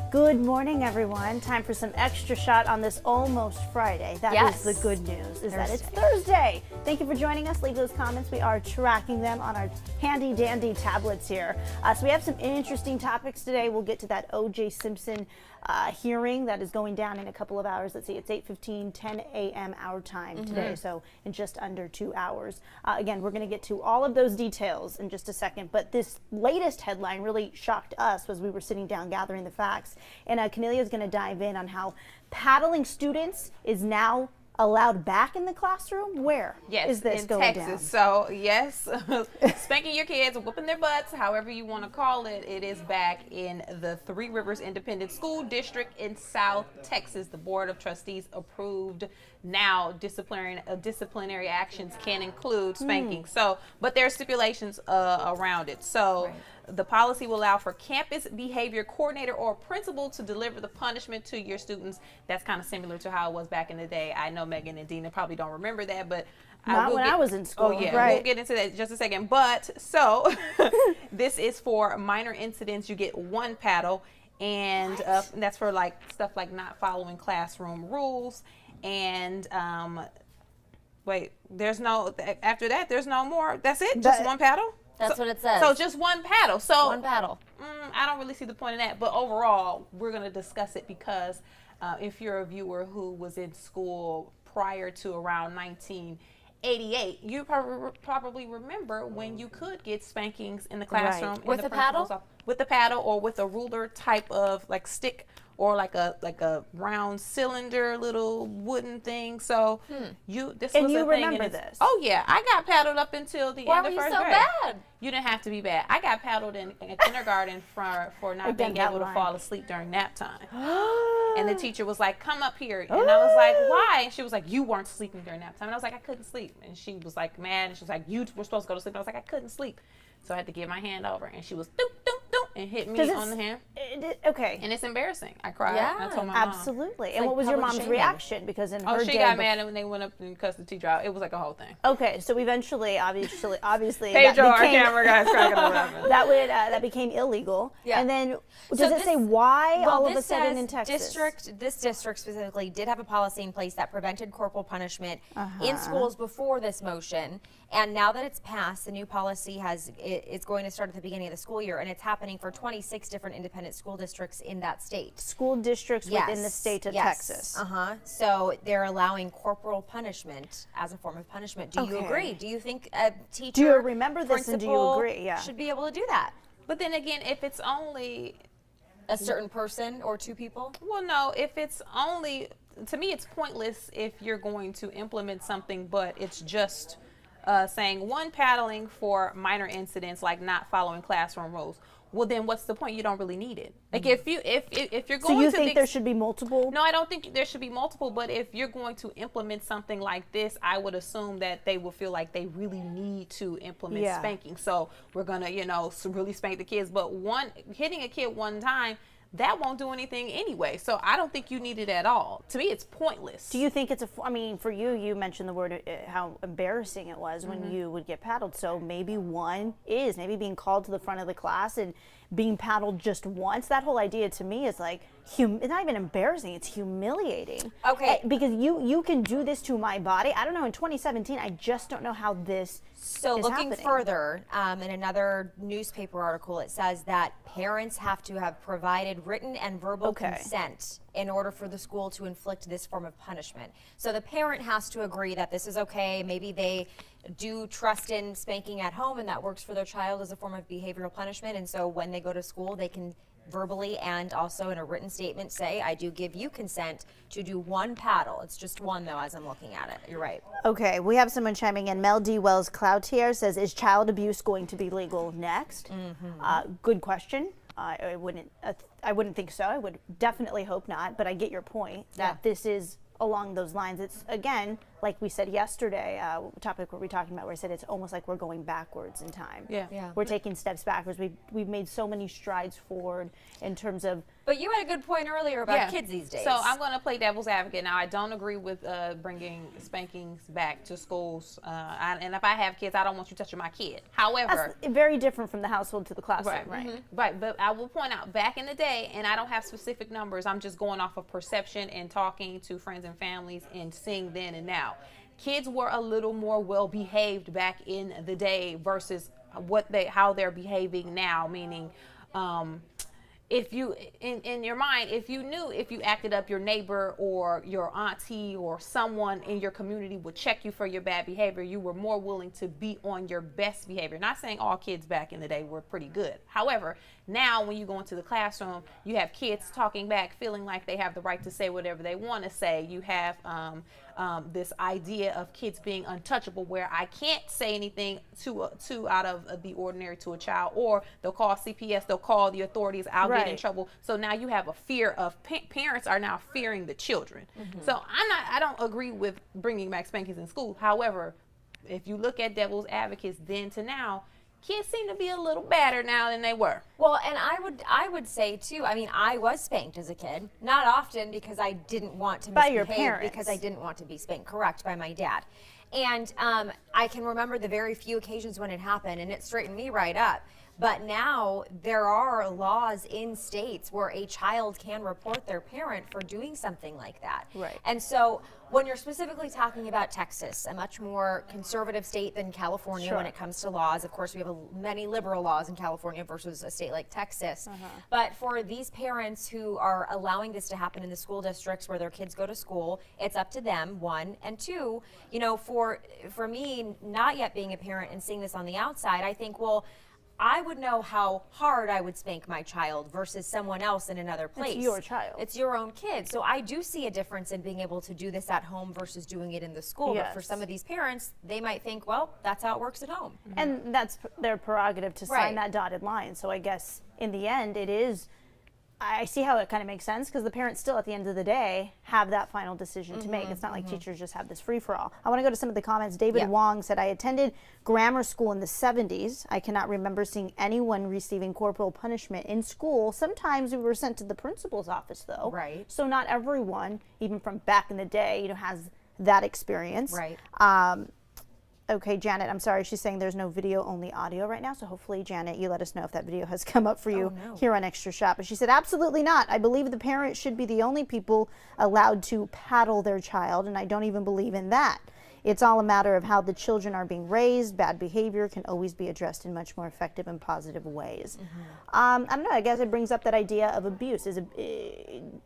Good morning, everyone. Time for some extra shot on this almost Friday. That is the good news, is that it's Thursday. Thank you for joining us. Leave those comments. We are tracking them on our handy dandy tablets here. So we have some interesting topics today. We'll get to that O.J. Simpson hearing that is going down in a couple of hours. Let's see, it's 8:15, 10 a.m. our time today, so in just under 2 hours. Again, we're going to get to all of those details in just a second, but this latest headline really shocked us as we were sitting down gathering the facts. And Cornelia is going to dive in on how paddling students is now allowed back in the classroom. Where is this in going Texas. down? So yes, spanking your kids, whooping their butts, however you want to call it, it is back in the Three Rivers Independent School District in South Texas. The Board of Trustees approved. Now disciplinary actions can include spanking. So, but there are stipulations around it. So the policy will allow for campus behavior coordinator or principal to deliver the punishment to your students. That's kind of similar to how it was back in the day. I know Megan and Dina probably don't remember that, but Not when I was in school. Oh yeah, right. We'll get into that in just a second. But so this is for minor incidents. You get one paddle, and that's for like stuff like not following classroom rules. And wait, there's no after that. There's no more. That's it. Just one paddle. That's what it says. So just one paddle. So one paddle. I don't really see the point in that. But overall, we're going to discuss it because if you're a viewer who was in school prior to around 1988, you probably remember when you could get spankings in the classroom. Right. With a paddle? With a paddle or with a ruler type of like stick or like a round cylinder little wooden thing. So this And was you a thing. remember this? Oh yeah, I got paddled up until the Why end were of you first so grade. bad? You didn't have to be bad. I got paddled in kindergarten for not being able to fall asleep during nap time. And the teacher was like, "Come up here," and I was like, "Why?" And she was like, "You weren't sleeping during nap time." And I was like, "I couldn't sleep." And she was like mad, and she was like, "You were supposed to go to sleep." And I was like, "I couldn't sleep." So I had to give my hand over, and she was doop, doop, doop, and hit me on the hand. Okay. And it's embarrassing. I cried. Yeah, I told my mom. Absolutely. And like what was your public mom's shaming. reaction? Because in her She day got mad when they went up and cussed the teacher out. It was like a whole thing. Okay, so eventually, obviously, Hey, that Joe, our became, camera guy's cracking up. that became illegal. Yeah. And then does So it say why well, all of a this sudden says in Texas? This district specifically did have a policy in place that prevented corporal punishment in schools before this motion. And now that it's passed, the new policy it's going to start at the beginning of the school year, and it's happening for 26 different independent school districts in that state. School districts within the state of Texas. So they're allowing corporal punishment as a form of punishment. Do you Okay. agree? Do you think a teacher, Do you remember this and do you principal agree? Yeah. should be able to do that? But then again, if it's only A certain person or two people? Well, no, if it's only, to me, it's pointless if you're going to implement something, but it's just saying one paddling for minor incidents like not following classroom rules. Well, then what's the point? You don't really need it. Like if you're going So you to think there should be multiple? No, I don't think there should be multiple, but if you're going to implement something like this, I would assume that they will feel like they really need to implement spanking. So we're going to, really spank the kids, but hitting a kid one time, that won't do anything anyway. So I don't think you need it at all. To me, it's pointless. Do you think it's for you, you mentioned the word, how embarrassing it was when you would get paddled. So maybe maybe being called to the front of the class and being paddled just once. That whole idea to me is like, it's not even embarrassing, it's humiliating. Okay. Because you can do this to my body. I don't know, in 2017, I just don't know how this So is looking happening. further, in another newspaper article, it says that parents have to have provided written and verbal consent in order for the school to inflict this form of punishment. So the parent has to agree that this is okay. Maybe they do trust in spanking at home and that works for their child as a form of behavioral punishment. And so when they go to school, they can verbally and also in a written statement say, I do give you consent to do one paddle. It's just one though, as I'm looking at it. You're right. Okay, we have someone chiming in. Mel D. Wells Cloutier says, is child abuse going to be legal next? Good question. I wouldn't think so. I would definitely hope not, but I get your point that this is along those lines. It's, again, like we said yesterday, topic we're talking about, where I said it's almost like we're going backwards in time. Yeah. We're taking steps backwards. We've made so many strides forward in terms of. But you had a good point earlier about kids these days. So I'm going to play devil's advocate. Now, I don't agree with bringing spankings back to schools. And if I have kids, I don't want you touching my kid. However, that's very different from the household to the classroom, right? Right, but I will point out, back in the day, and I don't have specific numbers, I'm just going off of perception and talking to friends and families and seeing then and now. Kids were a little more well behaved back in the day versus how they're behaving now, meaning if you in your mind, if you acted up, your neighbor or your auntie or someone in your community would check you for your bad behavior, you were more willing to be on your best behavior. Not saying all kids back in the day were pretty good. However, now when you go into the classroom, you have kids talking back, feeling like they have the right to say whatever they want to say. You have this idea of kids being untouchable, where I can't say anything too out of the ordinary to a child, or they'll call CPS, they'll call the authorities, I'll get in trouble. So now you have a fear of parents are now fearing the children. So I don't agree with bringing back spankings in school. However, if you look at devil's advocates then to now, kids seem to be a little better now than they were. Well, and I would say too, I mean, I was spanked as a kid. Not often, because I didn't want to misbehave. By your parents. Because I didn't want to be spanked, correct, by my dad. And I can remember the very few occasions when it happened, and it straightened me right up. But now there are laws in states where a child can report their parent for doing something like that. Right. And so when you're specifically talking about Texas, a much more conservative state than California when it comes to laws, of course we have many liberal laws in California versus a state like Texas. But for these parents who are allowing this to happen in the school districts where their kids go to school, it's up to them, one. And two, you know, for me, not yet being a parent and seeing this on the outside, I think, well, I would know how hard I would spank my child versus someone else in another place. It's your child. It's your own kid. So I do see a difference in being able to do this at home versus doing it in the school. Yes. But for some of these parents, they might think, well, that's how it works at home. And that's their prerogative to sign that dotted line. So I guess in the end, it is. I see how it kind of makes sense, because the parents still, at the end of the day, have that final decision to make. It's not like teachers just have this free-for-all. I want to go to some of the comments. David Wong said, I attended grammar school in the 70s. I cannot remember seeing anyone receiving corporal punishment in school. Sometimes we were sent to the principal's office, though. Right. So not everyone, even from back in the day, you know, has that experience. Right. Okay, Janet, I'm sorry. She's saying there's no video, only audio right now. So hopefully, Janet, you let us know if that video has come up for you here on Extra Shot. But she said, absolutely not. I believe the parents should be the only people allowed to paddle their child, and I don't even believe in that. It's all a matter of how the children are being raised. Bad behavior can always be addressed in much more effective and positive ways. I don't know. I guess it brings up that idea of abuse. Is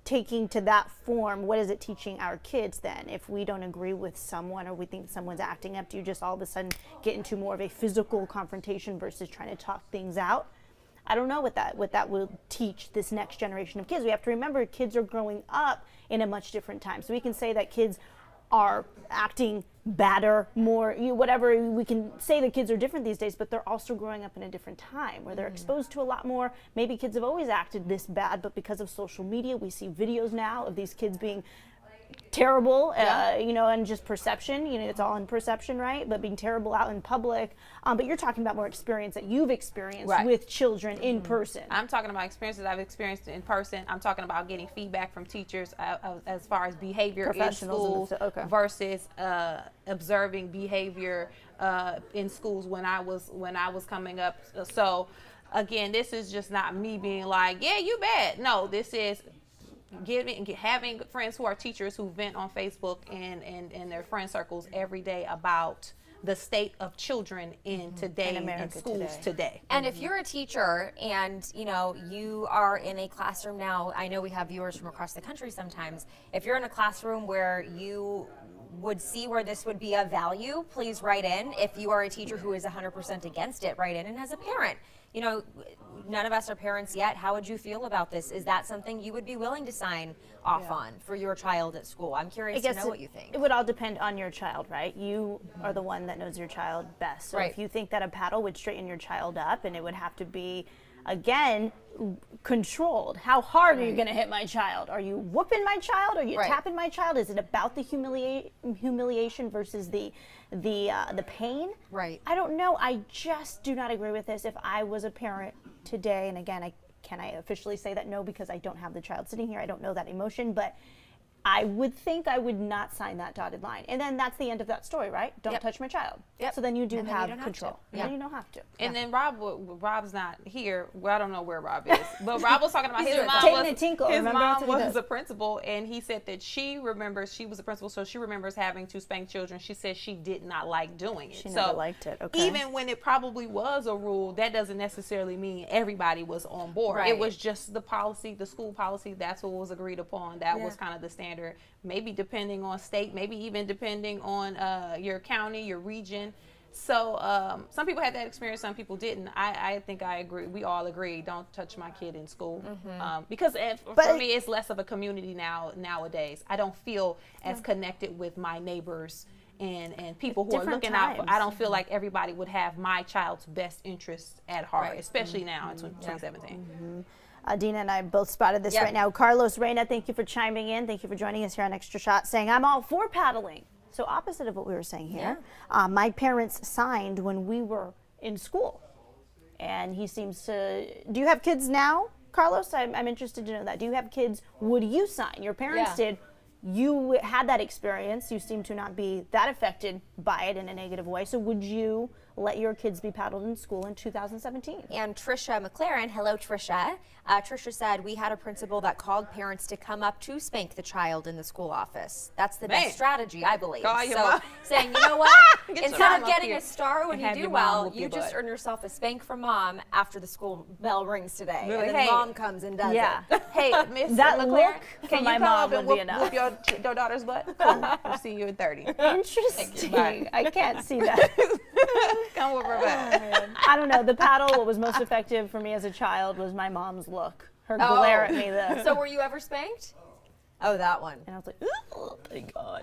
taking to that form, what is it teaching our kids then? If we don't agree with someone, or we think someone's acting up, do you just all of a sudden get into more of a physical confrontation versus trying to talk things out? I don't know what that will teach this next generation of kids. We have to remember, kids are growing up in a much different time. So we can say that kids are acting badder, more, whatever. We can say that kids are different these days, but they're also growing up in a different time where they're exposed to a lot more. Maybe kids have always acted this bad, but because of social media, we see videos now of these kids being terrible, you know, and just perception, you know, it's all in perception, right? But being terrible out in public. But you're talking about more experience that you've experienced with children in person. I'm talking about experiences I've experienced in person. I'm talking about getting feedback from teachers as far as behavior in schools versus observing behavior in schools when I was coming up. So again, this is just not me being like, yeah, you bad. No, this is having friends who are teachers who vent on Facebook and their friend circles every day about the state of children in schools today. And if you're a teacher and you know you are in a classroom now, I know we have viewers from across the country sometimes. If you're in a classroom where you would see where this would be of value, please write in. If you are a teacher who is 100% against it, write in. And as a parent, you know, none of us are parents yet. How would you feel about this? Is that something you would be willing to sign off on for your child at school? I'm curious to know what you think. It would all depend on your child, right? You are the one that knows your child best. So if you think that a paddle would straighten your child up, and it would have to be again, controlled. How hard are you going to hit my child? Are you whooping my child? Are you tapping my child? Is it about the humiliation versus the pain? Right. I don't know. I just do not agree with this. If I was a parent today, and again, can I officially say that? No, because I don't have the child sitting here. I don't know that emotion, but I would think I would not sign that dotted line. And then that's the end of that story, right? Don't touch my child. So then you do have control. And then you don't have to. And then Rob's not here. Well, I don't know where Rob is. But Rob was talking about his mom was a principal, and he said that she remembers, she was a principal, so she remembers having to spank children. She said she did not like doing it. She never liked it. Okay. Even when it probably was a rule, that doesn't necessarily mean everybody was on board. Right. It was just the policy, the school policy. That's what was agreed upon. That was kind of the standard. Maybe depending on state, maybe even depending on your county, your region. So some people had that experience, some people didn't. I think I agree. We all agree. Don't touch my kid in school, because for me, it's less of a community nowadays. I don't feel as connected with my neighbors and people who are looking out for. I don't feel like everybody would have my child's best interests at heart, especially now in 2017. Dina and I both spotted this right now. Carlos Reyna, thank you for chiming in. Thank you for joining us here on Extra Shot, saying, I'm all for paddling. So opposite of what we were saying here. My parents signed when we were in school. And he seems to, do you have kids now, Carlos? I'm interested to know that. Do you have kids? Would you sign? Your parents did. You had that experience. You seem to not be that affected by it in a negative way. So would you let your kids be paddled in school in 2017? And Trisha McLaren, hello Trisha. Trisha said, we had a principal that called parents to come up to spank the child in the school office. That's the best strategy, I believe. So saying, you know what, instead of getting a star when you do well, you just earn yourself a spank from mom after the school bell rings today. Really? And then mom comes and does it. Hey, Miss that McLaren, look can from my mom would be enough. Whoop your daughter's butt? Cool. We'll see you at 30. Interesting. I can't see that. Come with her back. I don't know. The paddle, what was most effective for me as a child was my mom's look. Her glare at me. So were you ever spanked? Oh, that one. And I was like, oh, thank God.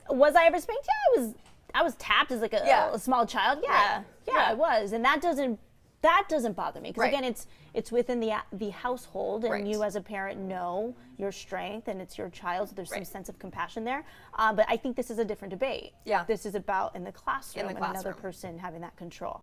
Was I ever spanked? Yeah, I was tapped as like a small child. Yeah, I was. And that doesn't bother me. Because again, it's within the household, and you as a parent know your strength, and it's your child, so there's some sense of compassion there. But I think this is a different debate. This is about in the classroom and another person having that control.